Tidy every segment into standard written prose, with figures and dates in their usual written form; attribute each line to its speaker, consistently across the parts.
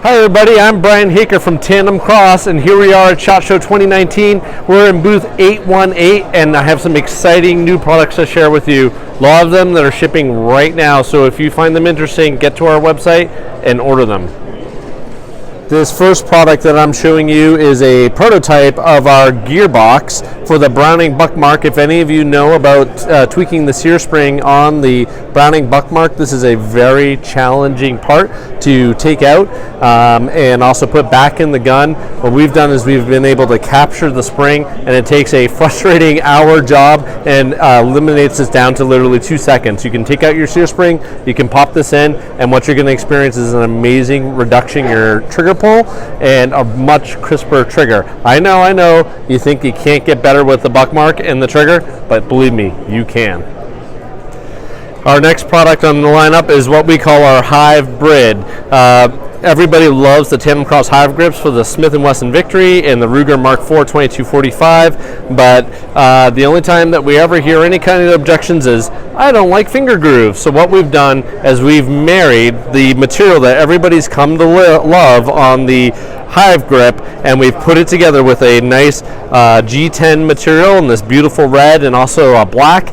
Speaker 1: Hi everybody, I'm Brian Haker from Tandemkross, and here we are at SHOT Show 2019. We're in booth 818, and I have some exciting new products to share with you. A lot of them that are shipping right now, so if you find them interesting, get to our website and order them. This first product that I'm showing you is a prototype of our gearbox for the Browning Buckmark. If any of you know about tweaking the Sear Spring on the Browning Buckmark, this is a very challenging part to take out and also put back in the gun. What we've done is we've been able to capture the spring, and it takes a frustrating hour job and eliminates this down to literally 2 seconds. You can take out your Sear Spring, you can pop this in, and what you're going to experience is an amazing reduction in your trigger pull and a much crisper trigger. I know, you think you can't get better with the Buckmark and the trigger, but believe me, you can. Our next product on the lineup is what we call our Hive Grid. Everybody loves the Tandemkross Hive Grips for the Smith & Wesson Victory and the Ruger Mark IV 2245, but the only time that we ever hear any kind of objections is, I don't like finger grooves. So what we've done is we've married the material that everybody's come to love on the Hive Grip, and we've put it together with a nice G10 material in this beautiful red and also a black.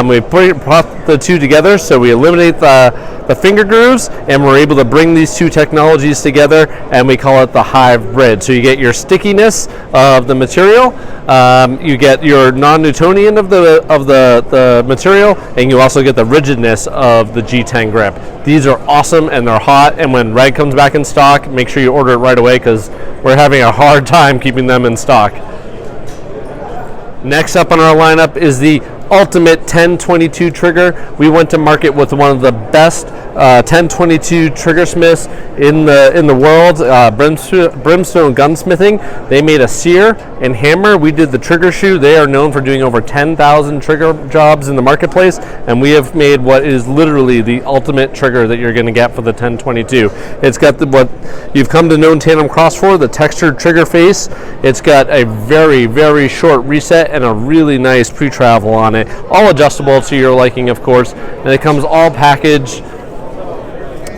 Speaker 1: We brought the two together, so we eliminate the finger grooves, and we're able to bring these two technologies together, and we call it the Hive Grid. So you get your stickiness of the material, you get your non-Newtonian of the material, and you also get the rigidness of the G10 grip. These are awesome, and they're hot, and when red comes back in stock, make sure you order it right away, because we're having a hard time keeping them in stock. Next up on our lineup is the Ultimate 1022 trigger. We went to market with one of the best 1022 trigger smiths in the world, Brimstone Gunsmithing. They made a sear and hammer. We did the trigger shoe. They are known for doing over 10,000 trigger jobs in the marketplace, and we have made what is literally the ultimate trigger that you're going to get for the 1022. It's got what you've come to know Tandemkross for, the textured trigger face. It's got a very, very short reset and a really nice pre-travel on it, all adjustable to your liking, of course, and it comes all packaged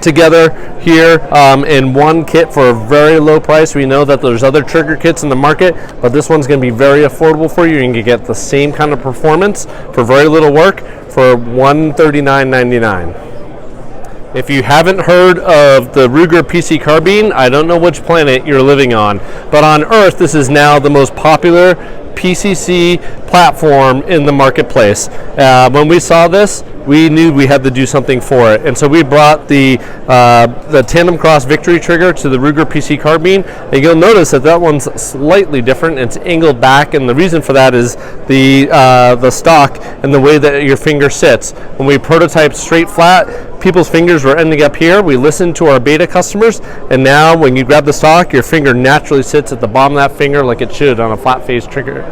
Speaker 1: together here in one kit for a very low price. We know that there's other trigger kits in the market, but this one's going to be very affordable for you. You can get the same kind of performance for very little work for $139.99. If you haven't heard of the Ruger PC carbine, I don't know which planet you're living on, but on Earth, this is now the most popular PCC platform in the marketplace. When we saw this, we knew we had to do something for it, and so we brought the Tandemkross Victory trigger to the Ruger PC carbine, and you'll notice that one's slightly different. It's angled back, and the reason for that is the stock and the way that your finger sits. When we prototyped straight flat, people's fingers were ending up here. We listened to our beta customers, and now when you grab the stock, your finger naturally sits at the bottom of that finger like it should on a flat face trigger.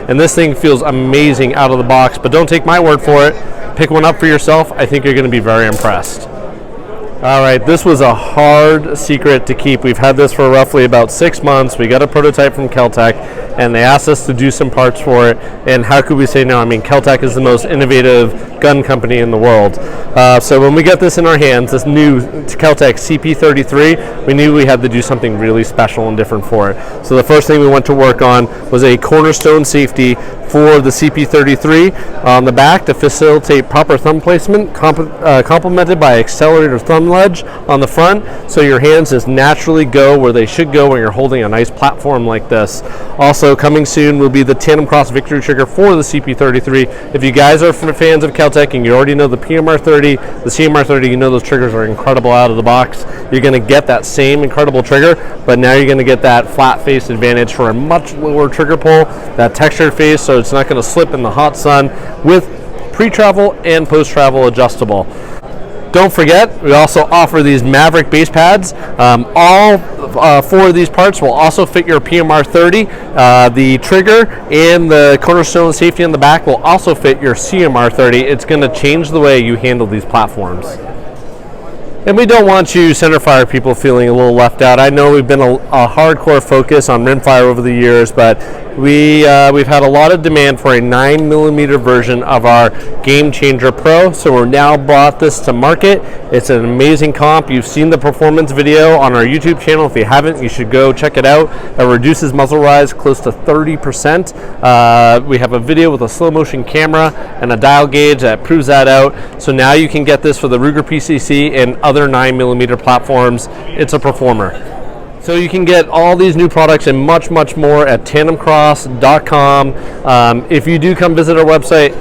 Speaker 1: And this thing feels amazing out of the box, but don't take my word for it. Pick one up for yourself. I think you're going to be very impressed. All right, this was a hard secret to keep. We've had this for roughly about 6 months. We got a prototype from Kel-Tec, and they asked us to do some parts for it, and how could we say no? I mean, Kel-Tec is the most innovative gun company in the world. So when we got this in our hands, this new Kel-Tec CP33, we knew we had to do something really special and different for it. So the first thing we went to work on was a Cornerstone Safety for the CP33 on the back to facilitate proper thumb placement, complemented by accelerator thumb ledge on the front, so your hands just naturally go where they should go when you're holding a nice platform like this. Also coming soon will be the Tandemkross Victory trigger for the CP33. If you guys are fans of Kel-Tec and you already know the PMR30, the CMR30, you know those triggers are incredible out of the box. You're going to get that same incredible trigger, but now you're going to get that flat face advantage for a much lower trigger pull, that textured face, so it's not going to slip in the hot sun, with pre-travel and post-travel adjustable. Don't forget, we also offer these Maverick base pads. All four of these parts will also fit your PMR30. The trigger and the Cornerstone Safety on the back will also fit your CMR30. It's going to change the way you handle these platforms. And we don't want you centerfire people feeling a little left out. I know we've been a hardcore focus on rimfire over the years, but we've had a lot of demand for a 9mm version of our Game Changer Pro, so we're now brought this to market. It's an amazing comp. You've seen the performance video on our YouTube channel. If you haven't, you should go check it out. It reduces muzzle rise close to 30%. We have a video with a slow motion camera and a dial gauge that proves that out. So now you can get this for the Ruger PCC and other 9mm platforms. It's a performer. So you can get all these new products and much, much more at tandemkross.com. If you do come visit our website,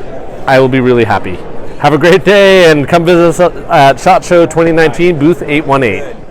Speaker 1: I will be really happy. Have a great day and come visit us at SHOT Show 2019, booth 818.